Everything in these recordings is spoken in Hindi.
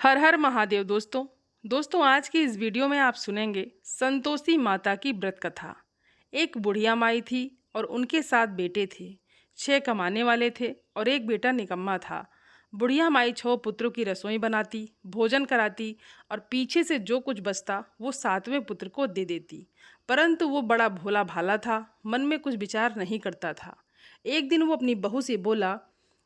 हर हर महादेव दोस्तों आज की इस वीडियो में आप सुनेंगे संतोषी माता की व्रत कथा। एक बुढ़िया माई थी और उनके 7 बेटे थे। 6 कमाने वाले थे और एक बेटा निकम्मा था। बुढ़िया माई 6 पुत्रों की रसोई बनाती, भोजन कराती और पीछे से जो कुछ बचता वो 7वें पुत्र को दे देती। परंतु वो बड़ा भोला भाला था, मन में कुछ विचार नहीं करता था। एक दिन वो अपनी बहू से बोला,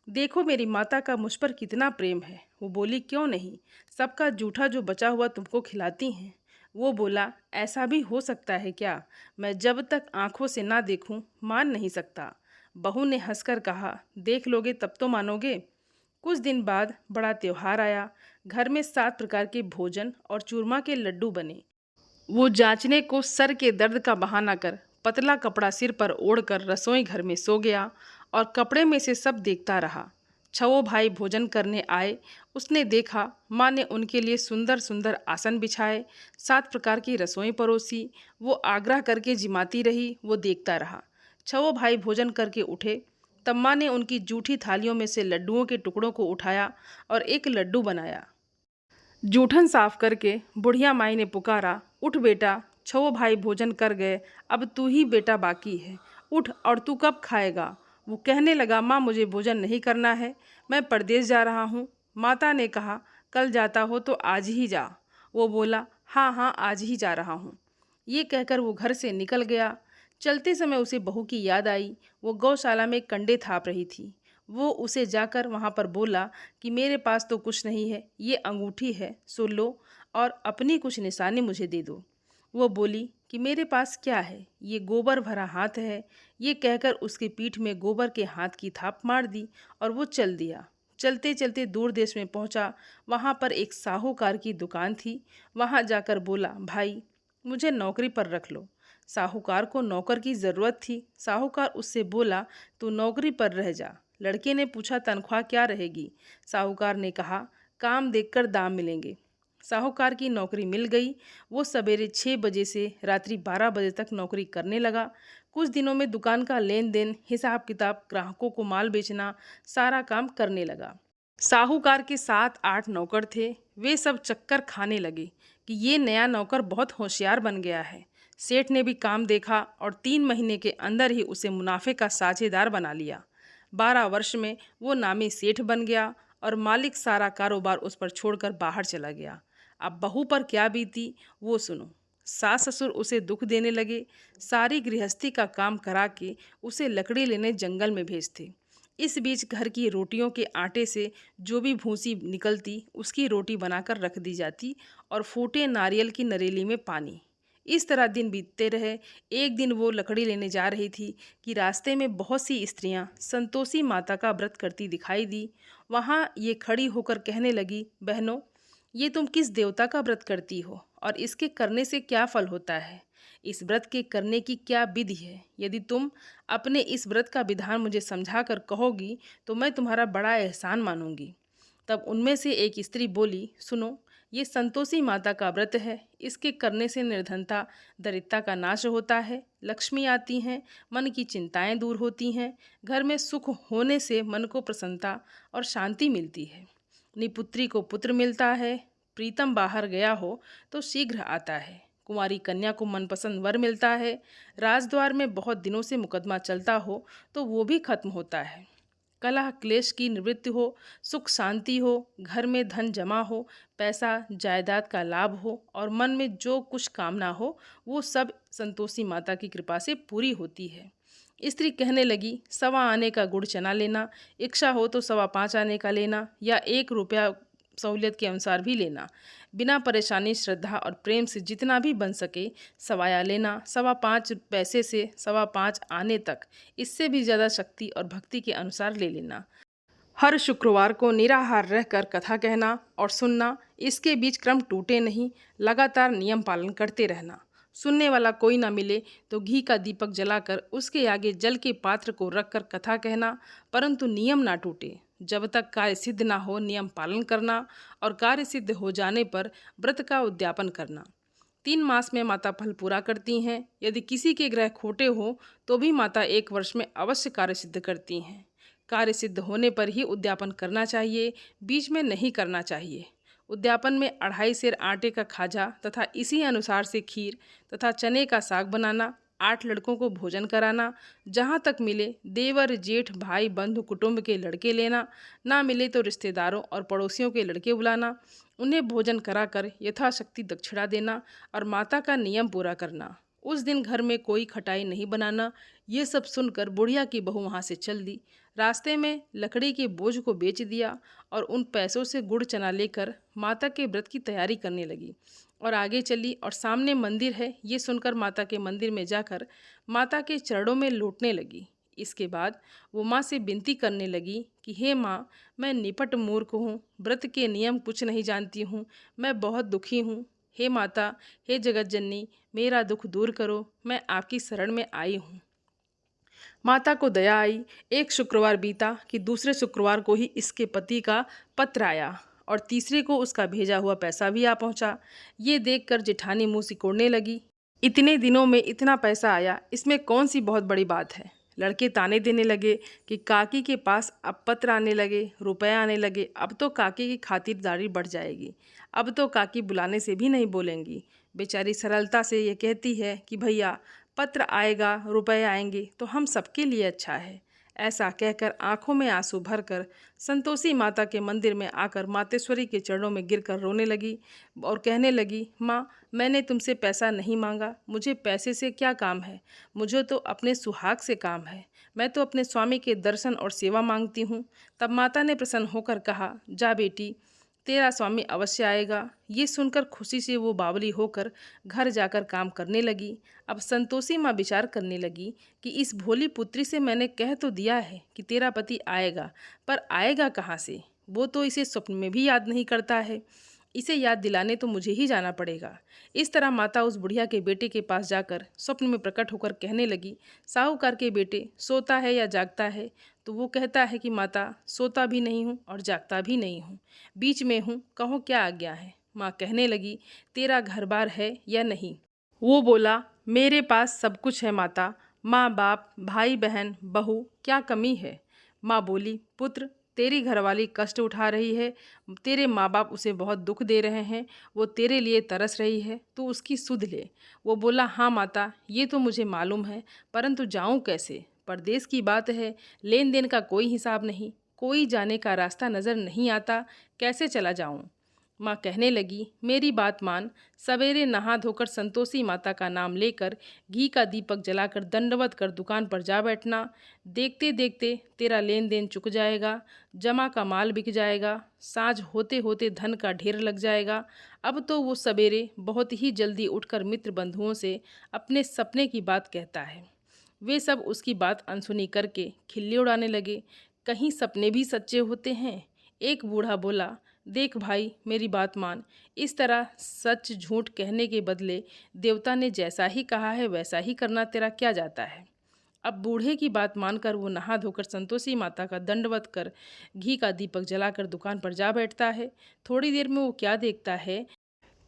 देखो मेरी माता का मुझ पर कितना प्रेम है। वो बोली, क्यों नहीं, सबका जूठा जो बचा हुआ तुमको खिलाती हैं। वो बोला, ऐसा भी हो सकता है क्या? मैं जब तक आंखों से ना देखूं मान नहीं सकता। बहू ने हंसकर कहा, देख लोगे तब तो मानोगे। कुछ दिन बाद बड़ा त्योहार आया। घर में 7 प्रकार के भोजन और चूरमा के लड्डू बने। वो जांचने को सर के दर्द का बहाना कर पतला कपड़ा सिर पर ओढ़कर रसोई घर में सो गया और कपड़े में से सब देखता रहा। 6 भाई भोजन करने आए। उसने देखा माँ ने उनके लिए सुंदर सुंदर आसन बिछाए, 7 प्रकार की रसोई परोसी। वो आग्रह करके जिमाती रही, वो देखता रहा। 6 भाई भोजन करके उठे तब माँ ने उनकी जूठी थालियों में से लड्डुओं के टुकड़ों को उठाया और एक लड्डू बनाया। जूठन साफ करके बुढ़िया माई ने पुकारा, उठ बेटा, 6 भाई भोजन कर गए, अब तू ही बेटा बाकी है, उठ और तू कब खाएगा? वो कहने लगा, माँ मुझे भोजन नहीं करना है, मैं परदेश जा रहा हूँ। माता ने कहा, कल जाता हो तो आज ही जा। वो बोला, हाँ हाँ आज ही जा रहा हूँ। ये कहकर वो घर से निकल गया। चलते समय उसे बहू की याद आई। वो गौशाला में कंडे थाप रही थी। वो उसे जाकर वहाँ पर बोला कि मेरे पास तो कुछ नहीं है, ये अंगूठी है, सुन लो और अपनी कुछ निशानी मुझे दे दो। वो बोली कि मेरे पास क्या है, ये गोबर भरा हाथ है। ये कहकर उसकी पीठ में गोबर के हाथ की थाप मार दी और वो चल दिया। चलते चलते दूर देश में पहुंचा। वहाँ पर एक साहूकार की दुकान थी। वहाँ जाकर बोला, भाई मुझे नौकरी पर रख लो। साहूकार को नौकर की ज़रूरत थी। साहूकार उससे बोला, तू नौकरी पर रह जा। लड़के ने पूछा, तनख्वाह क्या रहेगी? साहूकार ने कहा, काम देखकर दाम मिलेंगे। साहूकार की नौकरी मिल गई। वो सवेरे 6 बजे से रात्रि 12 बजे तक नौकरी करने लगा। कुछ दिनों में दुकान का लेन देन, हिसाब किताब, ग्राहकों को माल बेचना, सारा काम करने लगा। साहूकार के 7-8 नौकर थे। वे सब चक्कर खाने लगे कि ये नया नौकर बहुत होशियार बन गया है। सेठ ने भी काम देखा और 3 महीने के अंदर ही उसे मुनाफे का साझेदार बना लिया। 12 वर्ष में वो नामी सेठ बन गया और मालिक सारा कारोबार उस पर छोड़कर बाहर चला गया। अब बहू पर क्या बीती वो सुनो। सास ससुर उसे दुख देने लगे। सारी गृहस्थी का काम करा के उसे लकड़ी लेने जंगल में भेजते। इस बीच घर की रोटियों के आटे से जो भी भूसी निकलती उसकी रोटी बनाकर रख दी जाती और फूटे नारियल की नरेली में पानी। इस तरह दिन बीतते रहे। एक दिन वो लकड़ी लेने जा रही थी कि रास्ते में बहुत सी स्त्रियां संतोषी माता का व्रत करती दिखाई दी। वहाँ ये खड़ी होकर कहने लगी, बहनों ये तुम किस देवता का व्रत करती हो और इसके करने से क्या फल होता है? इस व्रत के करने की क्या विधि है? यदि तुम अपने इस व्रत का विधान मुझे समझा कर कहोगी तो मैं तुम्हारा बड़ा एहसान मानूंगी। तब उनमें से एक स्त्री बोली, सुनो, ये संतोषी माता का व्रत है। इसके करने से निर्धनता, दरिद्रता का नाश होता है, लक्ष्मी आती हैं, मन की चिंताएं दूर होती हैं, घर में सुख होने से मन को प्रसन्नता और शांति मिलती है, निपुत्री को पुत्र मिलता है, प्रीतम बाहर गया हो तो शीघ्र आता है, कुंवारी कन्या को मनपसंद वर मिलता है, राजद्वार में बहुत दिनों से मुकदमा चलता हो तो वो भी खत्म होता है, कलह क्लेश की निवृत्ति हो, सुख शांति हो, घर में धन जमा हो, पैसा जायदाद का लाभ हो और मन में जो कुछ कामना हो वो सब संतोषी माता की कृपा से पूरी होती है। स्त्री कहने लगी, 1.25 आने का गुड़ चना लेना, इच्छा हो तो 5.25 आने का लेना या 1 रुपया सहूलियत के अनुसार भी लेना, बिना परेशानी श्रद्धा और प्रेम से जितना भी बन सके सवाया लेना, 5.25 पैसे से 5.25 आने तक, इससे भी ज़्यादा शक्ति और भक्ति के अनुसार ले लेना। हर शुक्रवार को निराहार रहकर कथा कहना और सुनना, इसके बीच क्रम टूटे नहीं, लगातार नियम पालन करते रहना। सुनने वाला कोई ना मिले तो घी का दीपक जलाकर उसके आगे जल के पात्र को रखकर कथा कहना, परंतु नियम ना टूटे। जब तक कार्य सिद्ध ना हो नियम पालन करना और कार्य सिद्ध हो जाने पर व्रत का उद्यापन करना। 3 मास में माता फल पूरा करती हैं। यदि किसी के ग्रह खोटे हो तो भी माता 1 वर्ष में अवश्य कार्य सिद्ध करती हैं। कार्य सिद्ध होने पर ही उद्यापन करना चाहिए, बीच में नहीं करना चाहिए। उद्यापन में 2.5 सेर आटे का खाजा तथा इसी अनुसार से खीर तथा चने का साग बनाना, 8 लड़कों को भोजन कराना, जहाँ तक मिले देवर जेठ भाई बंधु कुटुंब के लड़के लेना, ना मिले तो रिश्तेदारों और पड़ोसियों के लड़के बुलाना, उन्हें भोजन कराकर यथाशक्ति दक्षिणा देना और माता का नियम पूरा करना। उस दिन घर में कोई खटाई नहीं बनाना। ये सब सुनकर बुढ़िया की बहू वहाँ से चल दी। रास्ते में लकड़ी के बोझ को बेच दिया और उन पैसों से गुड़ चना लेकर माता के व्रत की तैयारी करने लगी और आगे चली। और सामने मंदिर है, ये सुनकर माता के मंदिर में जाकर माता के चरणों में लौटने लगी। इसके बाद वो माँ से विनती करने लगी कि हे माँ, मैं निपट मूर्ख हूँ, व्रत के नियम कुछ नहीं जानती हूँ, मैं बहुत दुखी हूँ। हे माता, हे जगत जननी, मेरा दुख दूर करो, मैं आपकी शरण में आई हूँ। माता को दया आई। एक शुक्रवार बीता कि दूसरे शुक्रवार को ही इसके पति का पत्र आया और तीसरे को उसका भेजा हुआ पैसा भी आ पहुँचा। ये देखकर जेठानी मुँह सिकोड़ने लगी। इतने दिनों में इतना पैसा आया, इसमें कौन सी बहुत बड़ी बात है। लड़के ताने देने लगे कि काकी के पास अब पत्र आने लगे, रुपया आने लगे, अब तो काकी की खातिरदारी बढ़ जाएगी, अब तो काकी बुलाने से भी नहीं बोलेंगी। बेचारी सरलता से ये कहती है कि भैया पत्र आएगा, रुपए आएंगे तो हम सबके लिए अच्छा है। ऐसा कहकर आंखों में आंसू भरकर संतोषी माता के मंदिर में आकर मातेश्वरी के चरणों में गिरकर रोने लगी और कहने लगी, माँ, मैंने तुमसे पैसा नहीं मांगा, मुझे पैसे से क्या काम है, मुझे तो अपने सुहाग से काम है, मैं तो अपने स्वामी के दर्शन और सेवा मांगती हूँ। तब माता ने प्रसन्न होकर कहा, जा बेटी, तेरा स्वामी अवश्य आएगा। ये सुनकर खुशी से वो बावली होकर घर जाकर काम करने लगी। अब संतोषी माँ विचार करने लगी कि इस भोली पुत्री से मैंने कह तो दिया है कि तेरा पति आएगा, पर आएगा कहाँ से? वो तो इसे स्वप्न में भी याद नहीं करता है। इसे याद दिलाने तो मुझे ही जाना पड़ेगा। इस तरह माता उस बुढ़िया के बेटे के पास जाकर स्वप्न में प्रकट होकर कहने लगी, साहूकार के बेटे, सोता है या जागता है? तो वो कहता है कि माता, सोता भी नहीं हूँ और जागता भी नहीं हूँ, बीच में हूँ, कहो क्या आज्ञा है। माँ कहने लगी, तेरा घर बार है या नहीं? वो बोला, मेरे पास सब कुछ है माता, माँ बाप भाई बहन बहू, क्या कमी है? माँ बोली, पुत्र, तेरी घरवाली कष्ट उठा रही है, तेरे माँ बाप उसे बहुत दुख दे रहे हैं, वो तेरे लिए तरस रही है, तू उसकी सुध ले। वो बोला, हाँ माता, ये तो मुझे मालूम है, परंतु जाऊँ कैसे? परदेश की बात है, लेन देन का कोई हिसाब नहीं, कोई जाने का रास्ता नज़र नहीं आता, कैसे चला जाऊँ? माँ कहने लगी, मेरी बात मान, सवेरे नहा धोकर संतोषी माता का नाम लेकर घी का दीपक जलाकर दंडवत कर दुकान पर जा बैठना। देखते देखते तेरा लेन देन चुक जाएगा, जमा का माल बिक जाएगा, साँझ होते होते धन का ढेर लग जाएगा। अब तो वो सवेरे बहुत ही जल्दी उठकर मित्र बंधुओं से अपने सपने की बात कहता है। वे सब उसकी बात अनसुनी करके खिल्ली उड़ाने लगे। कहीं सपने भी सच्चे होते हैं? एक बूढ़ा बोला, देख भाई, मेरी बात मान, इस तरह सच झूठ कहने के बदले देवता ने जैसा ही कहा है वैसा ही करना तेरा क्या जाता है? अब बूढ़े की बात मानकर वो नहा धोकर संतोषी माता का दंडवत कर घी का दीपक जलाकर दुकान पर जा बैठता है। थोड़ी देर में वो क्या देखता है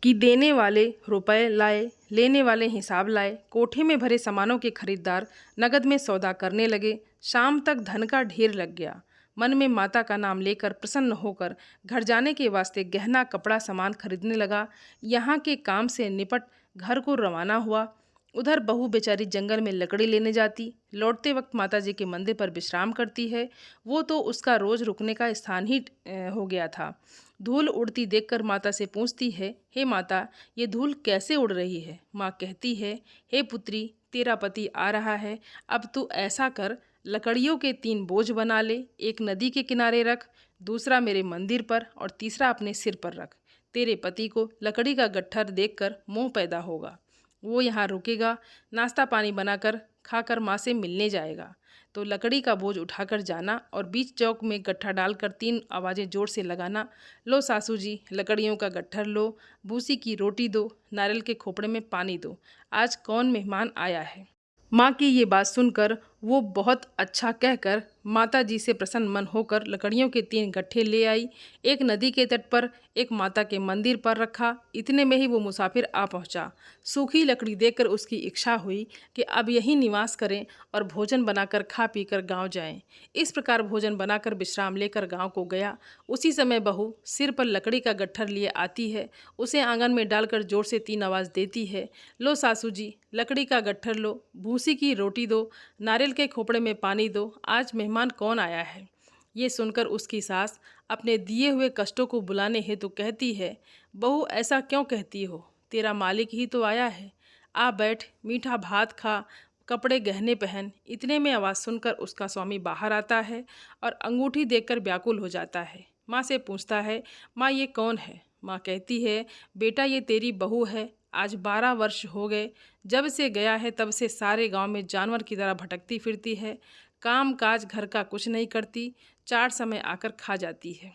कि देने वाले रुपए लाए, लेने वाले हिसाब लाए, कोठे में भरे सामानों के खरीदार नगद में सौदा करने लगे। शाम तक धन का ढेर लग गया। मन में माता का नाम लेकर प्रसन्न होकर घर जाने के वास्ते गहना कपड़ा सामान खरीदने लगा। यहाँ के काम से निपट घर को रवाना हुआ। उधर बहू बेचारी जंगल में लकड़ी लेने जाती, लौटते वक्त माताजी के मंदिर पर विश्राम करती है। वो तो उसका रोज रुकने का स्थान ही हो गया था। धूल उड़ती देखकर माता से पूछती है, हे माता, ये धूल कैसे उड़ रही है? माँ कहती है, हे पुत्री, तेरा पति आ रहा है, अब तू ऐसा कर, लकड़ियों के 3 बोझ बना ले, एक नदी के किनारे रख, दूसरा मेरे मंदिर पर और तीसरा अपने सिर पर रख। तेरे पति को लकड़ी का गट्ठर देखकर मोह पैदा होगा, वो यहाँ रुकेगा, नाश्ता पानी बनाकर खाकर माँ से मिलने जाएगा। तो लकड़ी का बोझ उठाकर जाना और बीच चौक में गट्ठा डालकर 3 आवाज़ें जोर से लगाना, लो सासू जी, लकड़ियों का गट्ठर लो, भूसी की रोटी दो, नारियल के खोपड़े में पानी दो, आज कौन मेहमान आया है। माँ की ये बात सुनकर वो बहुत अच्छा कहकर माता जी से प्रसन्न मन होकर लकड़ियों के 3 गट्ठे ले आई। एक नदी के तट पर, एक माता के मंदिर पर रखा। इतने में ही वो मुसाफिर आ पहुंचा। सूखी लकड़ी देखकर उसकी इच्छा हुई कि अब यहीं निवास करें और भोजन बनाकर खा पीकर गांव जाएं। इस प्रकार भोजन बनाकर विश्राम लेकर गांव को गया। उसी समय बहू सिर पर लकड़ी का गट्ठर लिए आती है। उसे आंगन में डालकर जोर से 3 आवाज़ देती है, लो सासू जी, लकड़ी का गट्ठर लो, भूसी की रोटी दो, नारियल के खोपड़े में पानी दो, आज मेहमान कौन आया है। ये सुनकर उसकी सास अपने दिए हुए कष्टों को बुलाने हेतु कहती है, बहू ऐसा क्यों कहती हो, तेरा मालिक ही तो आया है, आ बैठ, मीठा भात खा, कपड़े गहने पहन। इतने में आवाज़ सुनकर उसका स्वामी बाहर आता है और अंगूठी देखकर व्याकुल हो जाता है। माँ से पूछता है, माँ ये कौन है। माँ कहती है, बेटा ये तेरी बहू है, आज 12 वर्ष हो गए, जब से गया है तब से सारे गांव में जानवर की तरह भटकती फिरती है, काम काज घर का कुछ नहीं करती, 4 समय आकर खा जाती है।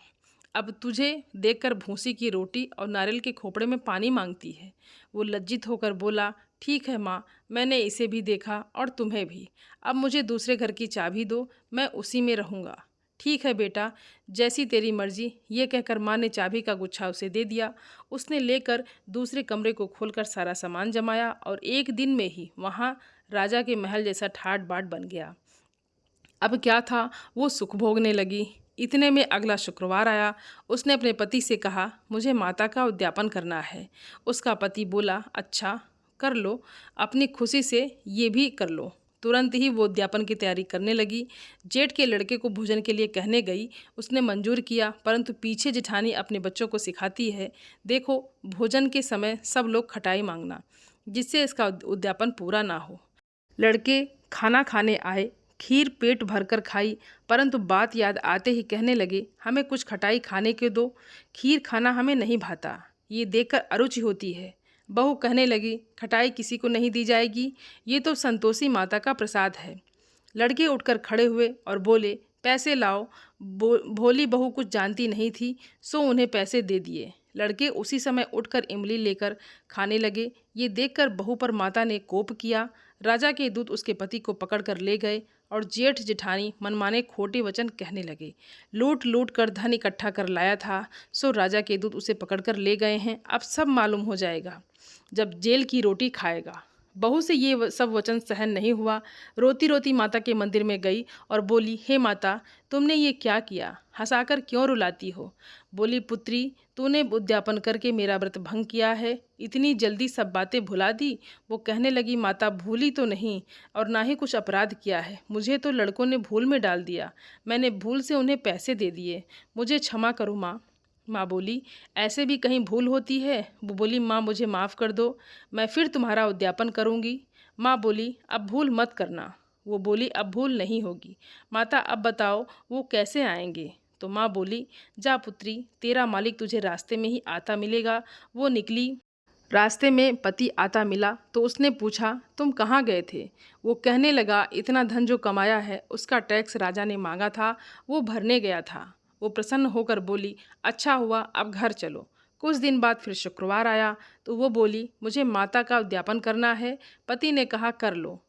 अब तुझे देखकर भूसी की रोटी और नारियल के खोपड़े में पानी मांगती है। वो लज्जित होकर बोला, ठीक है माँ, मैंने इसे भी देखा और तुम्हें भी। अब मुझे दूसरे घर की चाबी दो, मैं उसी में रहूँगा। ठीक है बेटा, जैसी तेरी मर्जी। ये कहकर माँ ने चाबी का गुच्छा उसे दे दिया। उसने लेकर दूसरे कमरे को खोलकर सारा सामान जमाया और एक दिन में ही वहाँ राजा के महल जैसा ठाट बाट बन गया। अब क्या था, वो सुख भोगने लगी। इतने में अगला शुक्रवार आया। उसने अपने पति से कहा, मुझे माता का उद्यापन करना है। उसका पति बोला, अच्छा कर लो, अपनी खुशी से ये भी कर लो। तुरंत ही वो उद्यापन की तैयारी करने लगी। जेठ के लड़के को भोजन के लिए कहने गई। उसने मंजूर किया, परंतु पीछे जेठानी अपने बच्चों को सिखाती है, देखो भोजन के समय सब लोग खटाई मांगना, जिससे इसका उद्यापन पूरा ना हो। लड़के खाना खाने आए, खीर पेट भरकर खाई, परंतु बात याद आते ही कहने लगे, हमें कुछ खटाई खाने के दो, खीर खाना हमें नहीं भाता, ये देखकर अरुचि होती है। बहू कहने लगी, खटाई किसी को नहीं दी जाएगी, ये तो संतोषी माता का प्रसाद है। लड़के उठकर खड़े हुए और बोले, पैसे लाओ। भोली बहू कुछ जानती नहीं थी, सो उन्हें पैसे दे दिए। लड़के उसी समय उठकर इमली लेकर खाने लगे। ये देखकर बहू पर माता ने कोप किया। राजा के दूत उसके पति को पकड़कर ले गए और जेठ जेठानी मनमाने खोटे वचन कहने लगे। लूट लूट कर धन इकट्ठा कर लाया था, सो राजा के दूत उसे पकड़कर ले गए हैं। अब सब मालूम हो जाएगा जब जेल की रोटी खाएगा। बहू से ये सब वचन सहन नहीं हुआ। रोती रोती माता के मंदिर में गई और बोली, हे माता, तुमने ये क्या किया, हंसाकर क्यों रुलाती हो। बोली, पुत्री, तूने उद्यापन करके मेरा व्रत भंग किया है, इतनी जल्दी सब बातें भुला दी। वो कहने लगी, माता भूली तो नहीं और ना ही कुछ अपराध किया है, मुझे तो लड़कों ने भूल में डाल दिया, मैंने भूल से उन्हें पैसे दे दिए, मुझे क्षमा करो माँ। माँ बोली, ऐसे भी कहीं भूल होती है। वो बोली, माँ मुझे माफ़ कर दो, मैं फिर तुम्हारा उद्यापन करूँगी। माँ बोली, अब भूल मत करना। वो बोली, अब भूल नहीं होगी। माता अब बताओ वो कैसे आएंगे। तो माँ बोली, जा पुत्री, तेरा मालिक तुझे रास्ते में ही आता मिलेगा। वो निकली। रास्ते में पति आता मिला तो उसने पूछा, तुम कहाँ गए थे। वो कहने लगा, इतना धन जो कमाया है उसका टैक्स राजा ने मांगा था, वो भरने गया था। वो प्रसन्न होकर बोली, अच्छा हुआ, अब घर चलो। कुछ दिन बाद फिर शुक्रवार आया तो वो बोली, मुझे माता का उद्यापन करना है। पति ने कहा, कर लो।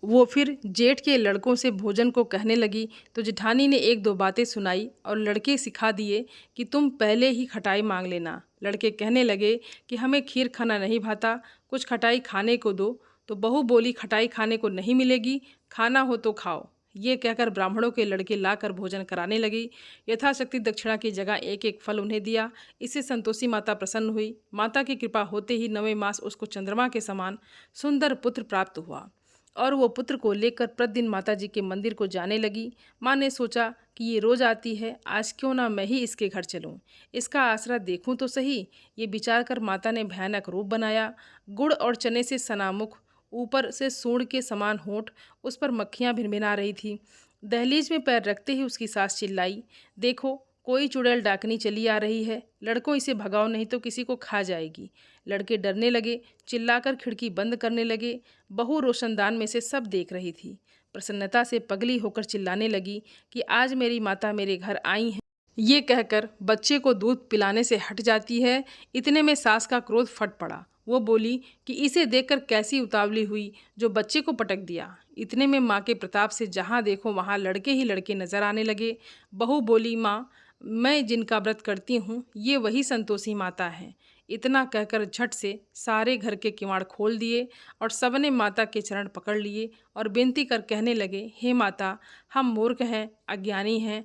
वो फिर जेठ के लड़कों से भोजन को कहने लगी तो जेठानी ने 1-2 बातें सुनाई और लड़के सिखा दिए कि तुम पहले ही खटाई मांग लेना। लड़के कहने लगे कि हमें खीर खाना नहीं भाता, कुछ खटाई खाने को दो। तो बहू बोली, खटाई खाने को नहीं मिलेगी, खाना हो तो खाओ। ये कहकर ब्राह्मणों के लड़के लाकर भोजन कराने लगी। यथाशक्ति दक्षिणा की जगह एक एक फल उन्हें दिया। इससे संतोषी माता प्रसन्न हुई। माता की कृपा होते ही 9वें मास उसको चंद्रमा के समान सुंदर पुत्र प्राप्त हुआ और वो पुत्र को लेकर प्रतिदिन माता जी के मंदिर को जाने लगी। माँ ने सोचा कि ये रोज आती है, आज क्यों ना मैं ही इसके घर चलूं, इसका आसरा देखूं तो सही। ये विचार कर माता ने भयानक रूप बनाया। गुड़ और चने से सनामुख, ऊपर से सूंड के समान होंठ, उस पर मक्खियाँ भिनभिना रही थी। दहलीज में पैर रखते ही उसकी सास चिल्लाई, देखो कोई चुड़ैल डाकनी चली आ रही है, लड़कों इसे भगाओ नहीं तो किसी को खा जाएगी। लड़के डरने लगे, चिल्लाकर खिड़की बंद करने लगे। बहू रोशनदान में से सब देख रही थी। प्रसन्नता से पगली होकर चिल्लाने लगी कि आज मेरी माता मेरे घर आई हैं। ये कहकर बच्चे को दूध पिलाने से हट जाती है। इतने में सास का क्रोध फट पड़ा। वो बोली कि इसे देखकर कैसी उतावली हुई जो बच्चे को पटक दिया। इतने में माँ के प्रताप से जहाँ देखो वहाँ लड़के ही लड़के नजर आने लगे। बहू बोली, माँ, मैं जिनका व्रत करती हूँ ये वही संतोषी माता हैं। इतना कहकर झट से सारे घर के किवाड़ खोल दिए और सबने माता के चरण पकड़ लिए और विनती कर कहने लगे, हे माता, हम मूर्ख हैं, अज्ञानी हैं,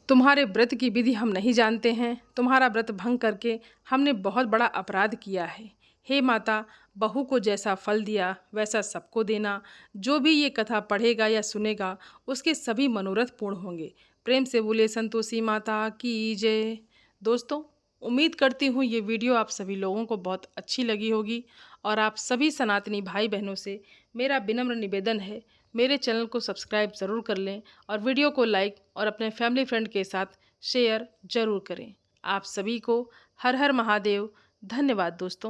तुम्हारे व्रत की विधि हम नहीं जानते हैं। तुम्हारा व्रत भंग करके हमने बहुत बड़ा अपराध किया है। हे माता, बहू को जैसा फल दिया वैसा सबको देना। जो भी ये कथा पढ़ेगा या सुनेगा उसके सभी मनोरथ पूर्ण होंगे। प्रेम से बोले संतोषी माता की जय। दोस्तों, उम्मीद करती हूँ ये वीडियो आप सभी लोगों को बहुत अच्छी लगी होगी और आप सभी सनातनी भाई बहनों से मेरा विनम्र निवेदन है, मेरे चैनल को सब्सक्राइब ज़रूर कर लें और वीडियो को लाइक और अपने फैमिली फ्रेंड के साथ शेयर ज़रूर करें। आप सभी को हर हर महादेव। धन्यवाद दोस्तों।